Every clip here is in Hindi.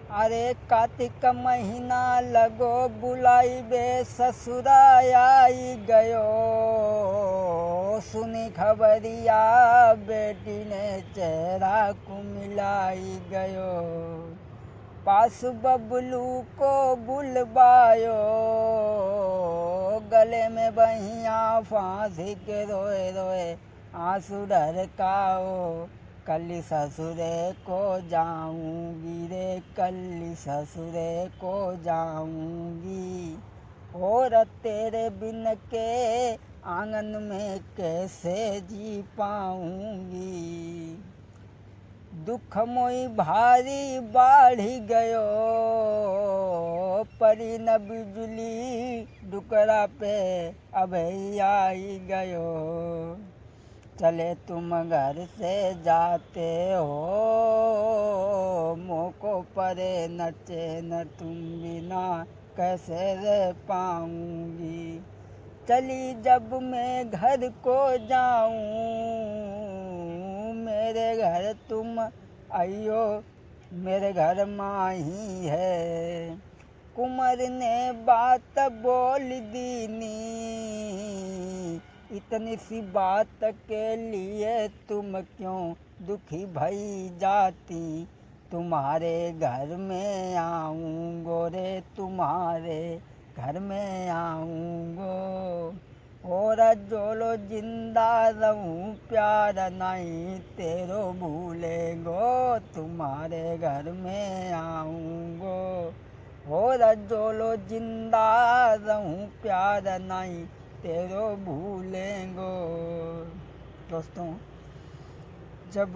अरे कार्तिक महीना लगो बुलाई बे ससुराल आई गयो। सुनी खबरिया बेटी ने चेहरा को मिलाई गयो। पास बबलू को बुलवायो, गले में बहिया फांसी के रोए रोए आंसू ढरकाओ। कल ससुरे को जाऊंगी रे, कल ससुरे को जाऊंगी। और तेरे बिन के आंगन में कैसे जी पाऊंगी। दुख मोई भारी बाढ़ी गयो, परी न बिजली डुकरा पे अभई आई गयो। चले तुम घर से जाते हो, मोको परे नचे न तुम बिना कैसे रह पाऊंगी। चली जब मैं घर को जाऊं, मेरे घर तुम आइयो, मेरे घर माँ ही है। कुंवर ने बात बोल दीनी, इतनी सी बात के लिए तुम क्यों दुखी भई जाती। तुम्हारे घर में आऊँगो रे, तुम्हारे घर में आऊँगो। और जोलो जिंदा रहूं प्यार नहीं तेरो भूलेगो, तुम्हारे घर में आऊँगो। और जोलो जिंदा रहूं प्यार नहीं तेरो भूलेंगो। दोस्तों, जब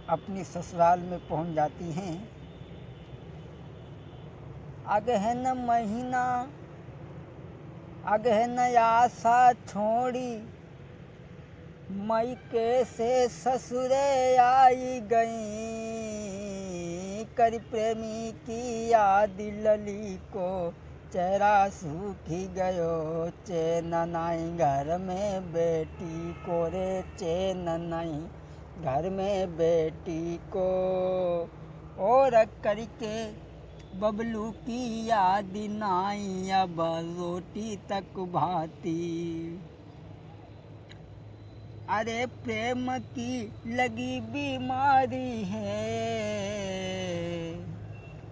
अपनी ससुराल में पहुंच जाती हैं, अगहन महीना अगहन आशा छोड़ी, मायके से ससुरे आई गई। कर प्रेमी की याद लली को चेहरा सूखी गयो। चैन नहीं घर में बेटी को रे, चैन नहीं घर में बेटी को। और करके बबलू की याद नाई अब रोटी तक भाती। अरे प्रेम की लगी बीमारी है,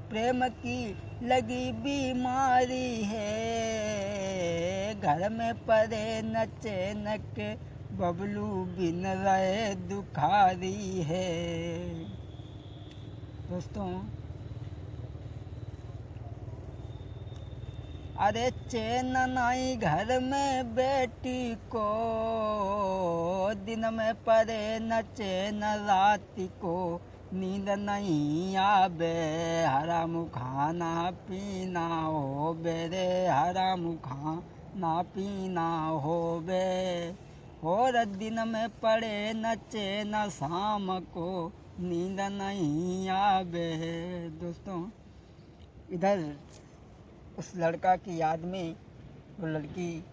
प्रेम की लगी बीमारी है। घर में पड़े नचे नके बबलू बिन रहे दुखारी है। दोस्तों, अरे चैन नहीं घर में बेटी को, दिन में पड़े न चैन रात को। नींद नहीं आबे हराम खाना पीना हो बेरे, हराम खाना पीना हो बे। और दिन में पड़े न चैन शाम को, नींद नहीं आबे। दोस्तों, इधर उस लड़का की याद में वो लड़की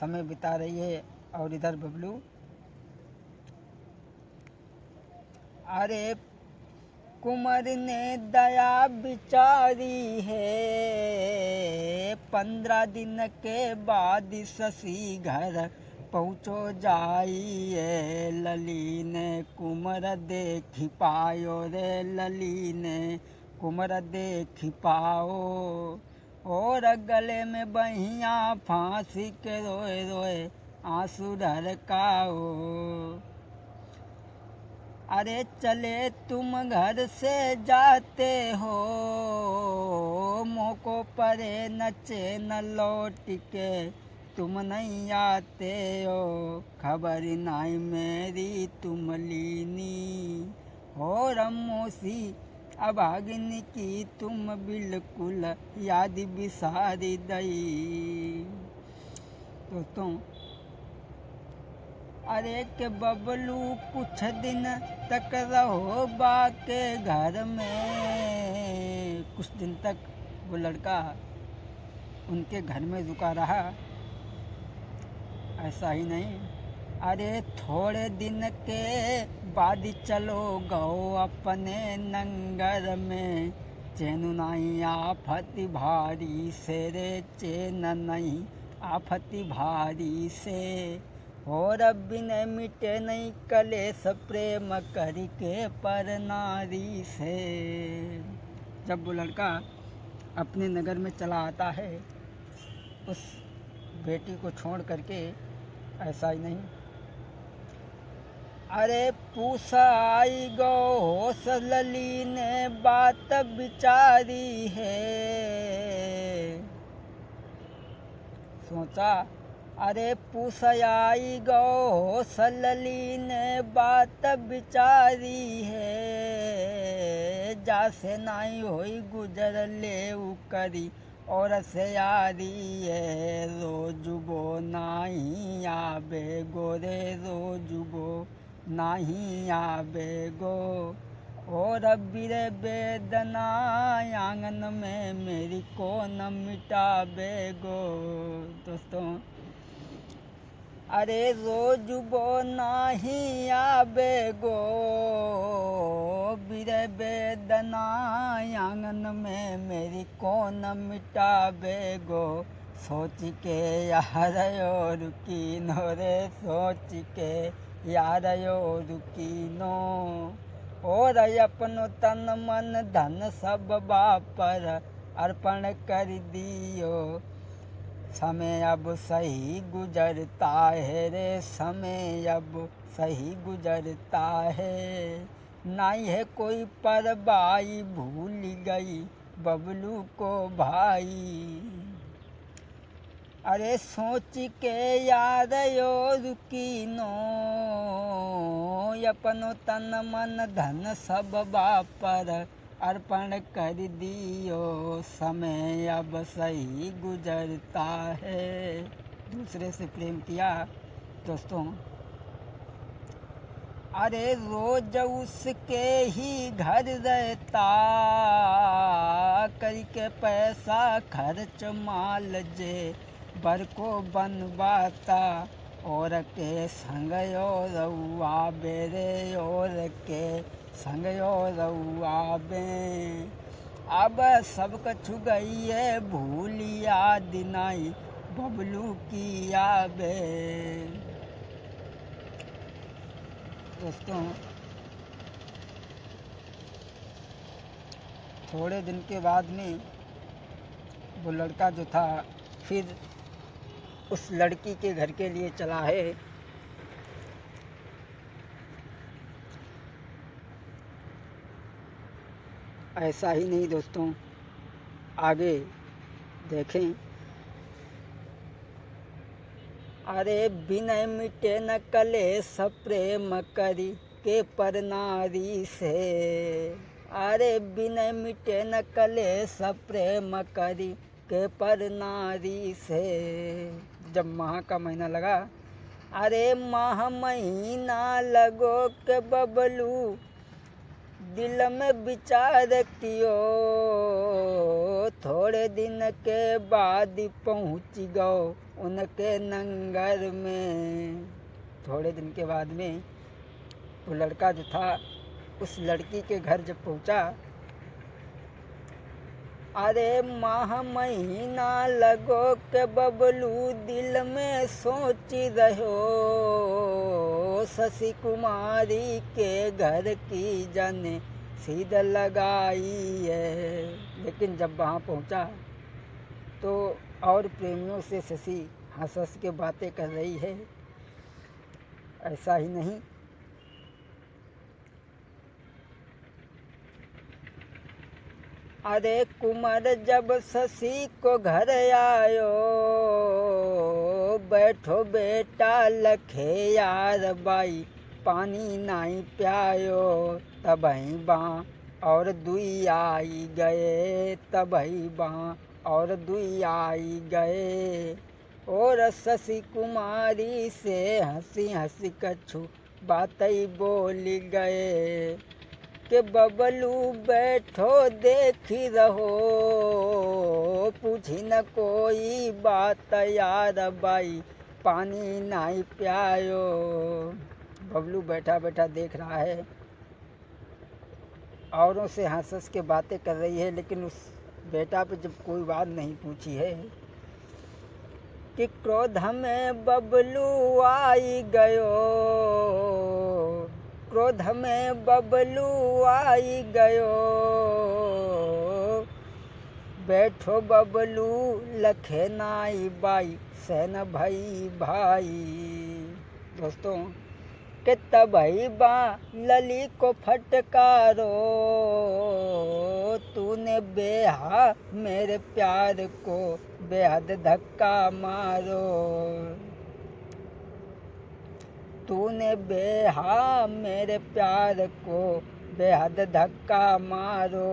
समय बिता रही है, और इधर बबलू, अरे कुंवर ने दया बिचारी है। 15 दिन के बाद शशि घर पहुँचो जाइए। लली ने कुंवर देख पायो रे, लली ने कुंवर देख पाओ। और गले में बहिया फांसी के रोए रोए आंसू ढरकाओ। अरे चले तुम घर से जाते हो, मोको परे नचे न लौट के तुम नहीं आते हो। खबर नहीं मेरी तुम लीनी, और अम्मोसी अभागिनी की तुम बिल्कुल याद बिसारी दई। दोस्तों, अरे के बबलू कुछ दिन तक रहो बाके घर में। कुछ दिन तक वो लड़का उनके घर में रुका रहा। ऐसा ही नहीं, अरे थोड़े दिन के बाद चलो गो अपने नंगर में, चैन नहीं आफत भारी से रे, चैन नहीं आफत भारी से। और बिन मिटे नहीं कलेश प्रेम करके पर नारी से। जब वो लड़का अपने नगर में चला आता है उस बेटी को छोड़ करके, ऐसा ही नहीं, अरे पूछा आई गो होश लली ने बात बिचारी है। सोचा अरे पूछ आई गो होश लली ने बात बिचारी है, जासे नहीं होई गुजर ले करी और से यारी है। रोजुबो नहीं आबे गो रे, रोजुबो नहीं आबे गो। और बिरे बेदना आंगन में मेरी को न मिटाबे गो। दोस्तों, अरे रोजुबो नहीं आबे गो, बिरे बेदना आंगन में मेरी को न मिटाबे गो। सोच के यार यो रुकी नो रे, सोच के यार यो रुकी नो। और अपनो तन मन धन सब बापर अर्पण कर दियो। समय अब सही गुजरता है रे, समय अब सही गुजरता है। नहीं है कोई परवाई, भूल गई बबलू को भाई। अरे सोच के याद यो रुकी नो, अपनो तन मन धन सब बापर अर्पण कर दियो। समय अब सही गुजरता है। दूसरे से प्रेम किया दोस्तों, अरे रोज उसके ही घर रहता, करके पैसा खर्च माल जे बर को बनवाता। और के संग यो रउआ बेरे, और के संग यो रउआ बे। अब सब कछु गई है भूल याद नहीं बबलू की आबे। दोस्तों, थोड़े दिन के बाद में वो लड़का जो था फिर उस लड़की के घर के लिए चला है। ऐसा ही नहीं दोस्तों, आगे देखें। अरे बिनय मिटे न कलेश प्रेम करी के पर नारी से। अरे बिनय मिटे न कलेश प्रेम करी के पर नारी से। जब माह का महीना लगा, अरे माह महीना लगो के बबलू दिल में विचार कियो। थोड़े दिन के बाद पहुँच गओ उनके नंगर में। थोड़े दिन के बाद में वो लड़का जो था उस लड़की के घर जब पहुँचा, अरे माह महीना लगो के बबलू दिल में सोच रहो। शशि कुमारी के घर की जाने सीध लगाई है। लेकिन जब वहाँ पहुँचा तो और प्रेमियों से शशि हंस हंस के बातें कर रही है। ऐसा ही नहीं, अरे कुमार जब शशि को घर आयो, बैठो बेटा लखे यार बाई पानी नहीं प्यायो। तबही बाँ और दुई आई गए, तबही बाँ और दुई आई गए। और शशि कुमारी से हंसी हंसी कछु बातें बोल गए कि बबलू बैठो देखी रहो, पूछी न कोई बात यार बाई पानी नहीं पियायो। बबलू बैठा बैठा देख रहा है, औरों से हंस हंस के बातें कर रही है, लेकिन उस बेटा पे जब कोई बात नहीं पूछी है कि क्रोध में बबलू आई गयो, क्रोध में बबलू आई गयो, बैठो बबलू लखे नाई बाई सहन भई भाई। दोस्तों, कि तबही बा लली को फटकारो, तूने बेहा मेरे प्यार को बेहद धक्का मारो, तूने बेहा मेरे प्यार को बेहद धक्का मारो।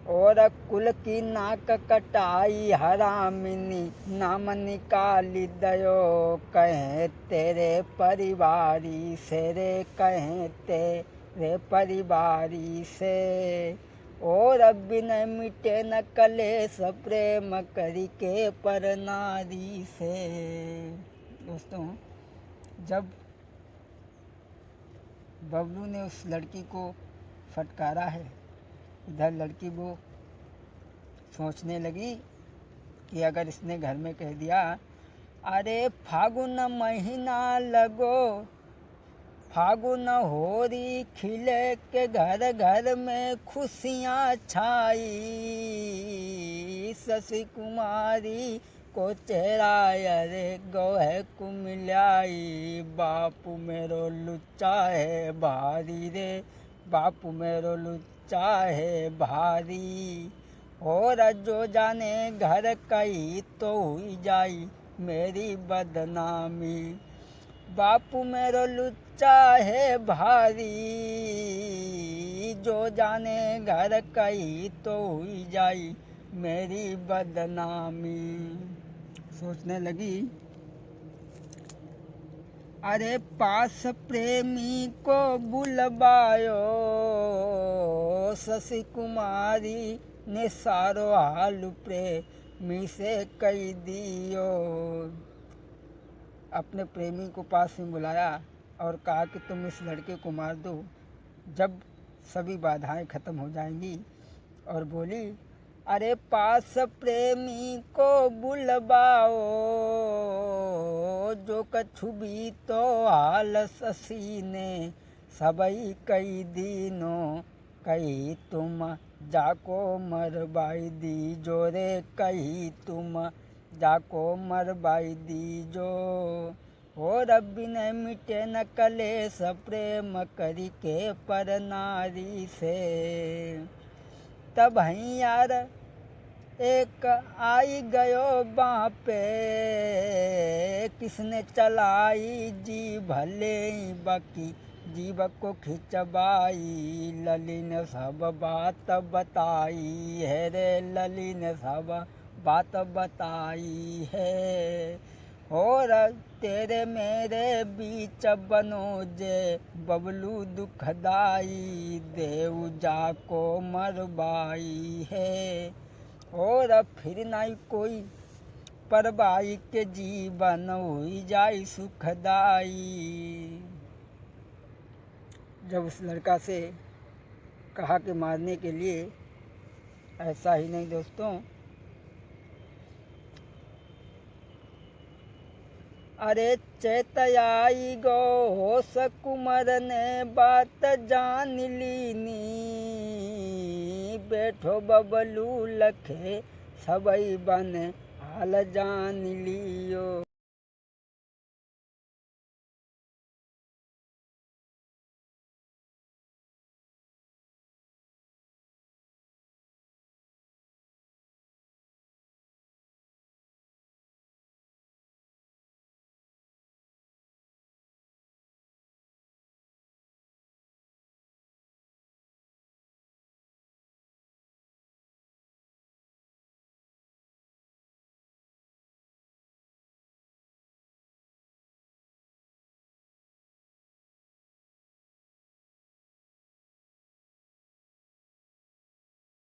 और कुल की नाक कटाई हरामिनी नाम निकाली दयो, कहें तेरे परिवारी से रे, कहें तेरे परिवारी से। और बिन मिटे न कलेश प्रेम करी के पर नारी से। दोस्तों, जब बबलू ने उस लड़की को फटकारा है, इधर लड़की वो सोचने लगी कि अगर इसने घर में कह दिया, अरे फागुन महीना लगो, फागुन होरी खिले के घर घर में खुशियाँ छाई, शशि कुमारी को चेहरा अरे गोहे कुमिलाई, बापू मेरो लुच्चा है भारी रे, बापू मेरो लुच्चा है भारी। और जो जाने घर कई तो हुई जाई मेरी बदनामी, बापू मेरो लुच्चा है भारी, जो जाने घर कई तो हुई जाई मेरी बदनामी। सोचने लगी, अरे पास प्रेमी को बुलवायो, शशि कुमारी ने सारो हाल प्रेमी से कही दियो। अपने प्रेमी को पास में बुलाया और कहा कि तुम इस लड़के को मार दो जब सभी बाधाएं खत्म हो जाएंगी। और बोली, अरे पास प्रेमी को बुलवाओ, जो कछु भी तो हाल शशि ने सबई कई दिनों, कही तुम जाको मरबाई दी जो रे, कही तुम जाको मरबाई दी जो। और बिन मिटे न कलेश प्रेम करी के पर नारी से। तब ही यार एक आई गयो बाँ पे, किसने चलाई जी भले बाकी जीव को खिंचवाई, लली ने सब बात बताई है रे, लली ने सब बात बताई है। और तेरे मेरे बीच बनो जे बबलू दुखदाई, देव जाको मरबाई है। और फिर नहीं कोई परबाई के जीवन हुई जाई सुखदाई। जब उस लड़का से कहा कि मारने के लिए, ऐसा ही नहीं दोस्तों, अरे चेतयाई गो होश कुंवर ने बात जान लीनी, बैठो बबलू लखे सबई बन हाल जान लियो।